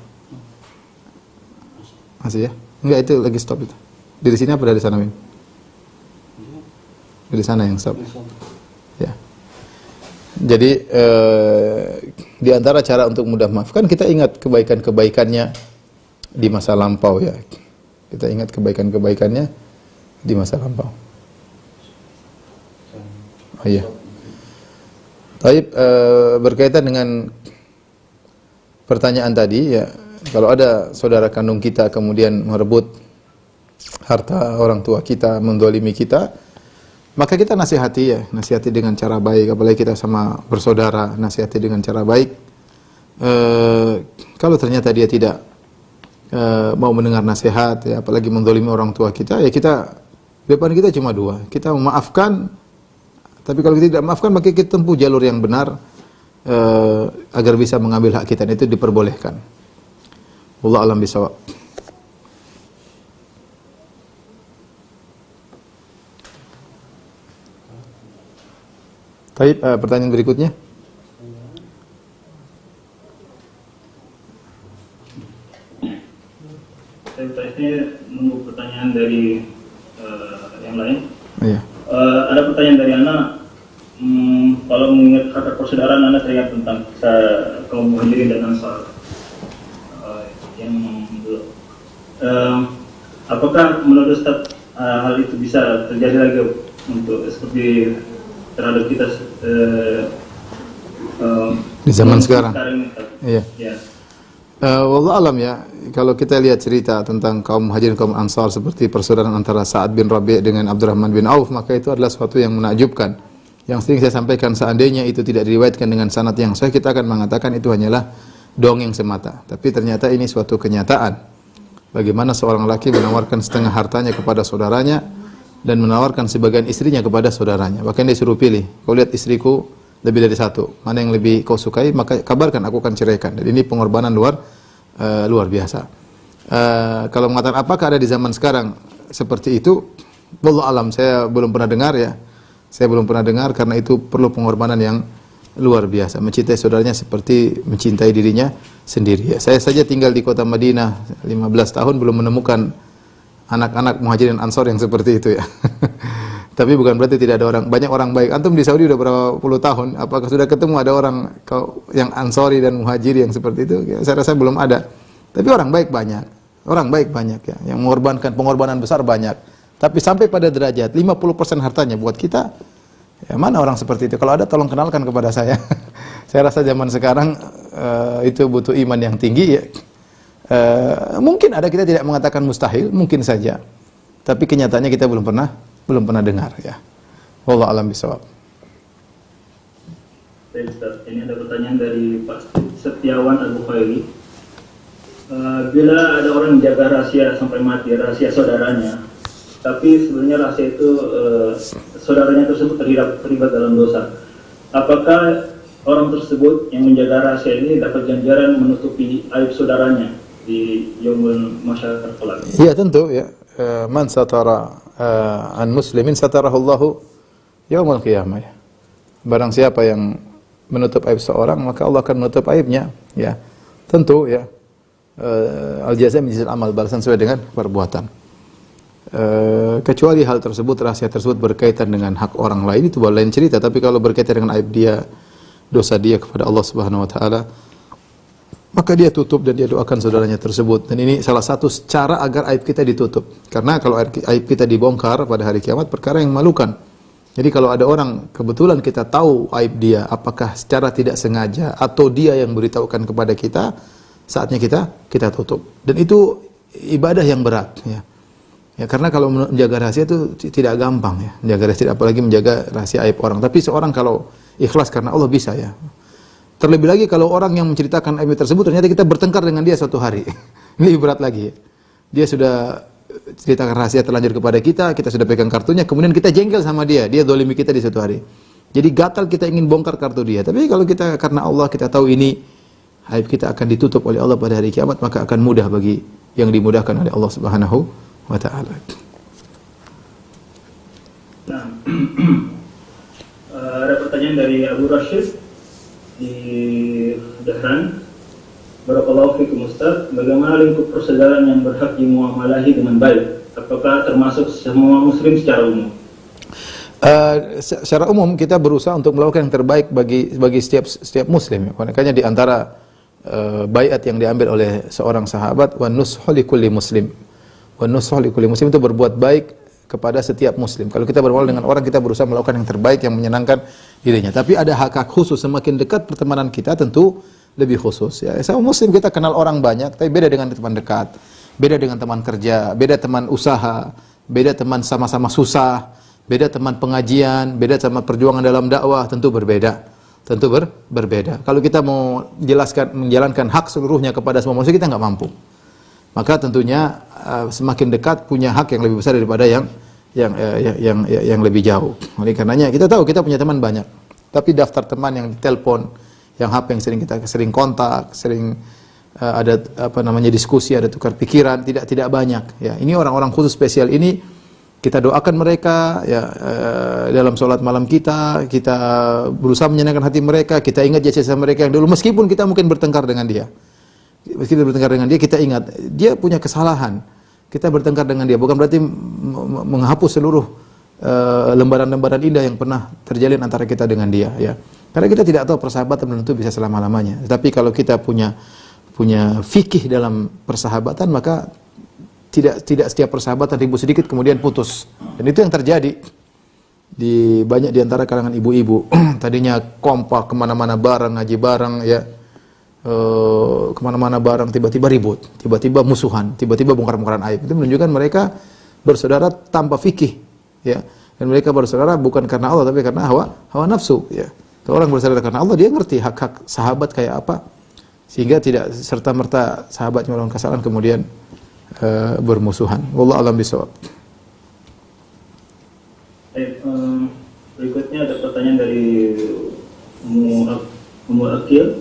Masih ya? Enggak, itu lagi stop itu. Dari sini apa dari sana, Win? Dari sana yang stop. Ya. Jadi di antara cara untuk mudah memaafkan, kita ingat kebaikan-kebaikannya di masa lampau ya. Kita ingat kebaikan-kebaikannya di masa lampau. Oh iya. Baik, berkaitan dengan pertanyaan tadi ya, kalau ada saudara kandung kita kemudian merebut harta orang tua kita, mendolimi kita, maka kita nasihati dengan cara baik. Apalagi kita sama bersaudara, nasihati dengan cara baik. Kalau ternyata dia tidak mau mendengar nasihat, ya, apalagi mendolimi orang tua kita, ya kita, depan kita cuma dua, kita memaafkan. Tapi kalau kita tidak maafkan, maka kita tempuh jalur yang benar agar bisa mengambil hak kita, dan itu diperbolehkan. Wallahu a'lam bishawab. Baik, pertanyaan berikutnya. Saya menunggu pertanyaan dari yang lain. Iya. Ada pertanyaan dari anak, kalau mengingat kata persaudaraan, Anda teringat tentang kaum Muhajirin dan Ansar yang dulu. Apakah menurut Ustaz hal itu bisa terjadi lagi untuk seperti terhadap kita di zaman sekarang? Ini, Iya. Ya. Wallah alam ya, kalau kita lihat cerita tentang kaum Muhajirin kaum Ansar seperti persaudaraan antara Sa'ad bin Rabi' dengan Abdurrahman bin Auf, maka itu adalah sesuatu yang menakjubkan. Yang sering saya sampaikan, seandainya itu tidak diriwayatkan dengan sanad yang sahih, kita akan mengatakan itu hanyalah dongeng semata. Tapi ternyata ini suatu kenyataan. Bagaimana seorang laki menawarkan setengah hartanya kepada saudaranya dan menawarkan sebagian istrinya kepada saudaranya. Bahkan dia suruh pilih, kau lihat istriku lebih dari satu, mana yang lebih kau sukai, maka kabarkan, aku akan ceraikan. Dan ini pengorbanan luar biasa. Kalau mengatakan apakah ada di zaman sekarang seperti itu, wallahu alam, saya belum pernah dengar ya. Saya belum pernah dengar, karena itu perlu pengorbanan yang luar biasa. Mencintai saudaranya seperti mencintai dirinya sendiri. Ya, saya saja tinggal di kota Madinah 15 tahun belum menemukan anak-anak Muhajirin Ansor yang seperti itu ya. Tapi bukan berarti tidak ada banyak orang baik. Antum di Saudi udah berapa puluh tahun, apakah sudah ketemu ada orang yang Ansori dan Muhajir yang seperti itu? Ya, saya rasa belum ada. Tapi orang baik banyak. Orang baik banyak ya, yang mengorbankan pengorbanan besar banyak. Tapi sampai pada derajat 50% hartanya buat kita, ya mana orang seperti itu? Kalau ada tolong kenalkan kepada saya. Saya rasa zaman sekarang itu butuh iman yang tinggi ya. Mungkin ada, kita tidak mengatakan mustahil, mungkin saja. Tapi kenyataannya kita belum pernah dengar ya. Wallahu a'lam bishawab. Baik Ustaz, ini ada pertanyaan dari Pak Setiawan Abu Khairi. Bila ada orang menjaga rahasia sampai mati, rahasia saudaranya, tapi sebenarnya rahasia itu saudaranya tersebut terlibat dalam dosa, apakah orang tersebut yang menjaga rahasia ini dapat ganjaran menutupi aib saudaranya di yaumul masyarakat kelak? Iya tentu ya. Man satara an muslimin satarahu Allahu yaumul qiyamah ya. Barang siapa yang menutup aib seorang, maka Allah akan menutup aibnya ya. Tentu ya. Al jazaa min jinsil amal, balasan sesuai dengan perbuatan. Kecuali hal tersebut, rahasia tersebut berkaitan dengan hak orang lain, itu lain cerita. Tapi kalau berkaitan dengan aib dia, dosa dia kepada Allah Subhanahu wa taala, maka dia tutup dan dia doakan saudaranya tersebut. Dan ini salah satu cara agar aib kita ditutup. Karena kalau aib kita dibongkar pada hari kiamat, perkara yang memalukan. Jadi kalau ada orang kebetulan kita tahu aib dia, apakah secara tidak sengaja atau dia yang beritahukan kepada kita, saatnya kita tutup. Dan itu ibadah yang berat ya. Ya, karena kalau menjaga rahasia itu tidak gampang ya. Menjaga rahasia, apalagi menjaga rahasia aib orang. Tapi seorang kalau ikhlas karena Allah bisa ya. Terlebih lagi kalau orang yang menceritakan aib tersebut ternyata kita bertengkar dengan dia suatu hari. Ini lebih berat lagi. Dia sudah ceritakan rahasia terlanjur kepada kita sudah pegang kartunya, kemudian kita jengkel sama dia dolimi kita di suatu hari. Jadi gatal kita ingin bongkar kartu dia. Tapi kalau kita karena Allah kita tahu ini aib kita akan ditutup oleh Allah pada hari kiamat, maka akan mudah bagi yang dimudahkan oleh Allah Subhanahu wa ta'ala. Nah, ada pertanyaan dari Abu Rashid di Dahran. Barakallahu fikum Ustaz, bagaimana lingkup persaudaraan yang berhak dimuamalahi dengan baik? Apakah termasuk semua muslim secara umum? Secara umum kita berusaha untuk melakukan yang terbaik bagi setiap muslim. Makanya di antara baiat yang diambil oleh seorang sahabat, wa nushu likulli muslim. Wa nushu likulli muslim itu berbuat baik kepada setiap muslim. Kalau kita bermuamalah dengan orang, kita berusaha melakukan yang terbaik yang menyenangkan dirinya. Tapi ada hak-hak khusus, semakin dekat pertemanan kita tentu lebih khusus ya. Sama muslim kita kenal orang banyak, tapi beda dengan teman dekat, beda dengan teman kerja, beda teman usaha, beda teman sama-sama susah, beda teman pengajian, beda sama perjuangan dalam dakwah, tentu berbeda. Tentu berbeda. Kalau kita mau menjalankan hak seluruhnya kepada semua manusia, kita nggak mampu. Maka tentunya semakin dekat punya hak yang lebih besar daripada yang lebih jauh. Oleh karenanya kita tahu kita punya teman banyak, tapi daftar teman yang ditelepon, yang HP yang kita sering kontak, sering ada diskusi, ada tukar pikiran, tidak banyak. Ya, ini orang-orang khusus spesial ini kita doakan mereka ya, dalam sholat malam kita berusaha menyenangkan hati mereka, kita ingat jasa mereka yang dulu, meskipun kita mungkin bertengkar dengan dia. Meskipun bertengkar dengan dia, kita ingat dia punya kesalahan. Kita bertengkar dengan dia bukan berarti menghapus seluruh lembaran-lembaran indah yang pernah terjalin antara kita dengan dia, ya. Karena kita tidak tahu persahabatan belum tentu bisa selama-lamanya. Tapi kalau kita punya fikih dalam persahabatan, maka tidak setiap persahabatan ribut sedikit kemudian putus. Dan itu yang terjadi di banyak di antara kalangan ibu-ibu. Tadinya kompak kemana-mana bareng, ngaji bareng, ya. Kemana-mana bareng, tiba-tiba ribut, tiba-tiba musuhan, tiba-tiba bongkar-bongkaran aib. Itu menunjukkan mereka bersaudara tanpa fikih, ya. Dan mereka bersaudara bukan karena Allah tapi karena hawa nafsu, ya. Kalau orang bersaudara karena Allah, dia ngerti hak-hak sahabat kayak apa, sehingga tidak serta-merta sahabatnya melakukan kesalahan kemudian bermusuhan. Wallahu a'lam bishawab. Berikutnya ada pertanyaan dari Umur Akil.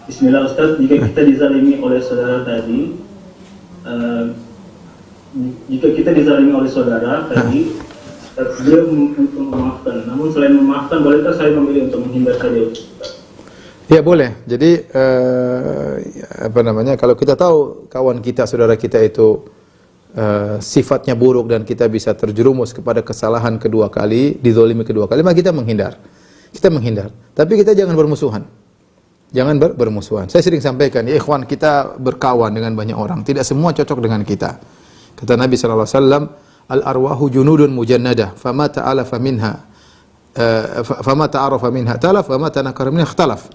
Bismillah Ustaz, jika kita dizalimi oleh saudara tadi, dia untuk memaafkan. Namun selain memaafkan, bolehkah saya memilih untuk menghindar saja? Ya boleh. Jadi kalau kita tahu kawan kita, saudara kita itu sifatnya buruk dan kita bisa terjerumus kepada kesalahan kedua kali, dizalimi kedua kali, maka kita menghindar. Kita menghindar. Tapi kita jangan bermusuhan. Jangan bermusuhan. Saya sering sampaikan, ya ikhwan, kita berkawan dengan banyak orang. Tidak semua cocok dengan kita. Kata Nabi SAW, al-arwahu junudun mujannadah, fama ta'alafa minha, fama ta'arafa minha talaf, fama tanakara minha ikhtalaf.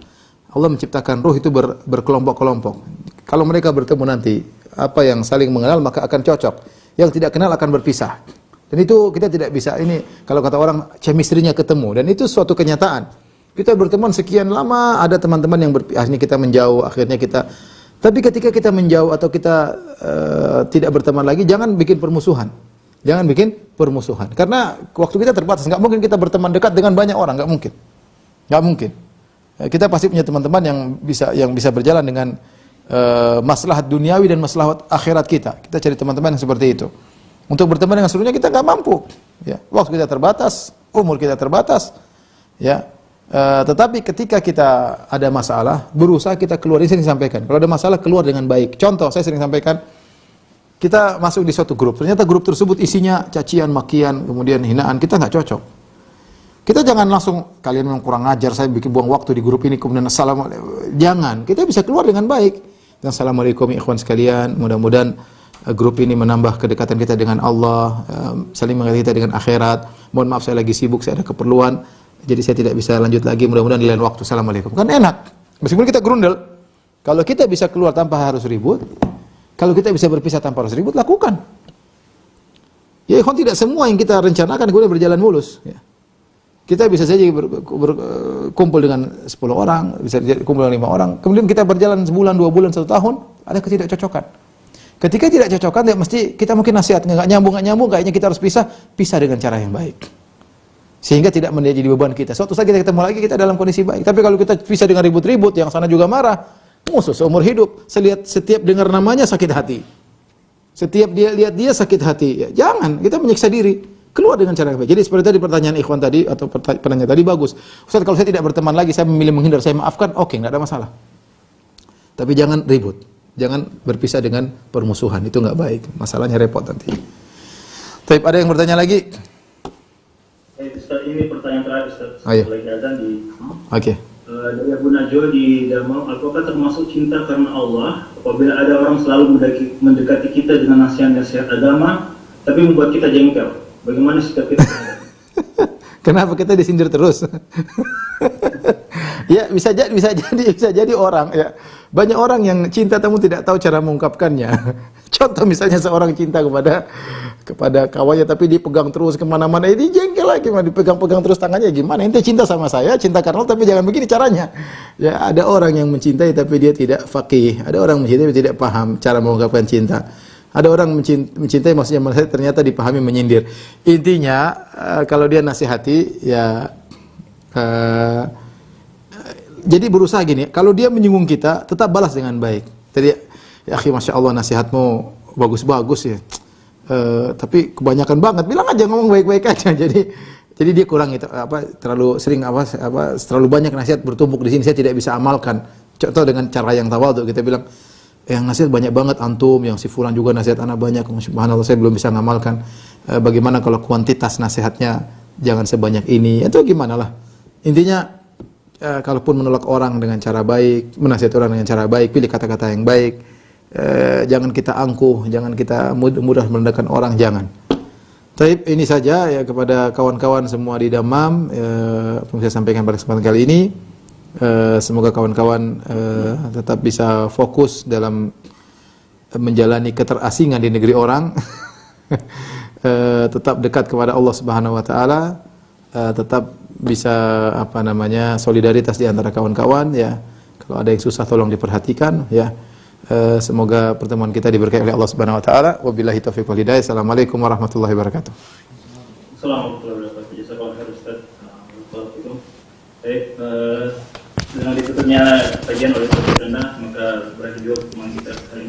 Allah menciptakan ruh itu berkelompok-kelompok. Kalau mereka bertemu nanti, apa yang saling mengenal maka akan cocok. Yang tidak kenal akan berpisah. Dan itu kita tidak bisa, ini kalau kata orang, chemistry-nya ketemu. Dan itu suatu kenyataan. Kita berteman sekian lama, ada teman-teman yang akhirnya kita menjauh, akhirnya kita. Tapi ketika kita menjauh atau kita tidak berteman lagi, jangan bikin permusuhan. Jangan bikin permusuhan. Karena waktu kita terbatas, nggak mungkin kita berteman dekat dengan banyak orang, nggak mungkin. Nggak mungkin. Kita pasti punya teman-teman yang bisa berjalan dengan maslahat duniawi dan maslahat akhirat kita. Kita cari teman-teman yang seperti itu. Untuk berteman dengan seluruhnya kita nggak mampu. Ya, waktu kita terbatas, umur kita terbatas. Ya. Tetapi ketika kita ada masalah, berusaha kita keluar. Ini sering sampaikan. Kalau ada masalah, keluar dengan baik. Contoh, saya sering sampaikan, kita masuk di suatu grup. Ternyata grup tersebut isinya cacian, makian, kemudian hinaan. Kita nggak cocok. Kita jangan langsung, kalian memang kurang ajar, saya bikin buang waktu di grup ini, kemudian assalamualaikum. Jangan. Kita bisa keluar dengan baik. Dan assalamualaikum ikhwan sekalian. Mudah-mudahan grup ini menambah kedekatan kita dengan Allah, saling mengerti kita dengan akhirat. Mohon maaf saya lagi sibuk, saya ada keperluan. Jadi saya tidak bisa lanjut lagi, mudah-mudahan di lain waktu. Assalamualaikum. Kan enak. Meskipun kita gerundel. Kalau kita bisa keluar tanpa harus ribut, kalau kita bisa berpisah tanpa harus ribut, lakukan. Ya ikhwan, tidak semua yang kita rencanakan kemudian berjalan mulus. Ya. Kita bisa saja berkumpul dengan 10 orang, bisa kumpul dengan 5 orang, kemudian kita berjalan sebulan, 2 bulan, 1 tahun, ada ketidakcocokan. Ketika tidak cocokan, ya mesti kita mungkin nasihat, nggak nyambung, kayaknya kita harus pisah dengan cara yang baik. Sehingga tidak menjadi beban kita. Suatu saat kita ketemu lagi, kita dalam kondisi baik. Tapi kalau kita pisah dengan ribut-ribut, yang sana juga marah, musuh seumur hidup. Setiap dengar namanya sakit hati. Setiap dia lihat dia sakit hati. Ya, jangan, kita menyiksa diri. Keluar dengan cara yang baik. Jadi seperti tadi pertanyaan ikhwan tadi, atau penanya tadi bagus. Ustaz, kalau saya tidak berteman lagi, saya memilih menghindar, saya maafkan, oke, nggak ada masalah. Tapi jangan ribut. Jangan berpisah dengan permusuhan. Itu nggak baik. Masalahnya repot nanti. Tapi ada yang bertanya lagi? Ustaz, ini pertanyaan terakhir Ustaz. Iya. Lagi ada di Oke. Dari Abu Najwa di Damam, apakah termasuk cinta karena Allah apabila ada orang selalu mendekati kita dengan nasihat-nasihat agama tapi membuat kita jengkel? Bagaimana sikap kita? Kenapa kita disindir terus? Ya bisa jadi orang, ya. Banyak orang yang cinta namun tidak tahu cara mengungkapkannya. Contoh misalnya seorang cinta kepada kawannya tapi dipegang terus kemana-mana, ini jengkel lagi, dipegang-pegang terus tangannya, gimana? Ente cinta sama saya, cinta karena tapi jangan begini caranya. Ya, ada orang yang mencintai tapi dia tidak faqih, ada orang mencintai tapi tidak paham cara mengungkapkan cinta. Ada orang mencintai maksudnya ternyata dipahami menyindir. Intinya kalau dia nasihati ya jadi berusaha gini, kalau dia menyinggung kita, tetap balas dengan baik. Jadi, ya akhi, Masya Allah nasihatmu bagus-bagus ya. Tapi kebanyakan banget, bilang aja, ngomong baik-baik aja. Jadi dia kurang itu, terlalu sering terlalu banyak nasihat bertumpuk di sini, saya tidak bisa amalkan. Contoh dengan cara yang tawadhu, kita bilang, yang nasihat banyak banget antum, yang si fulan juga nasihat anak banyak, subhanallah saya belum bisa ngamalkan. Bagaimana kalau kuantitas nasihatnya jangan sebanyak ini, atau gimana lah. Intinya kalaupun menolak orang dengan cara baik, menasihati orang dengan cara baik, pilih kata-kata yang baik. Jangan kita angkuh, jangan kita mudah merendahkan orang, jangan. Taib, ini saja ya kepada kawan-kawan semua di Dammam yang saya sampaikan pada kesempatan kali ini. Semoga kawan-kawan tetap bisa fokus dalam menjalani keterasingan di negeri orang. Tetap dekat kepada Allah Subhanahu wa taala, tetap bisa solidaritas di antara kawan-kawan ya. Kalau ada yang susah tolong diperhatikan ya. Semoga pertemuan kita diberkahi oleh Allah Subhanahu wa taala. Wabillahi taufiq wal hidayah. Assalamualaikum warahmatullahi wabarakatuh. Assalamualaikum warahmatullahi wabarakatuh. Jazakallahu khairan Ustaz. Baik, dengan ditutupnya kajian oleh Ustaz Firna, maka berakhir juga pertemuan kita hari ini.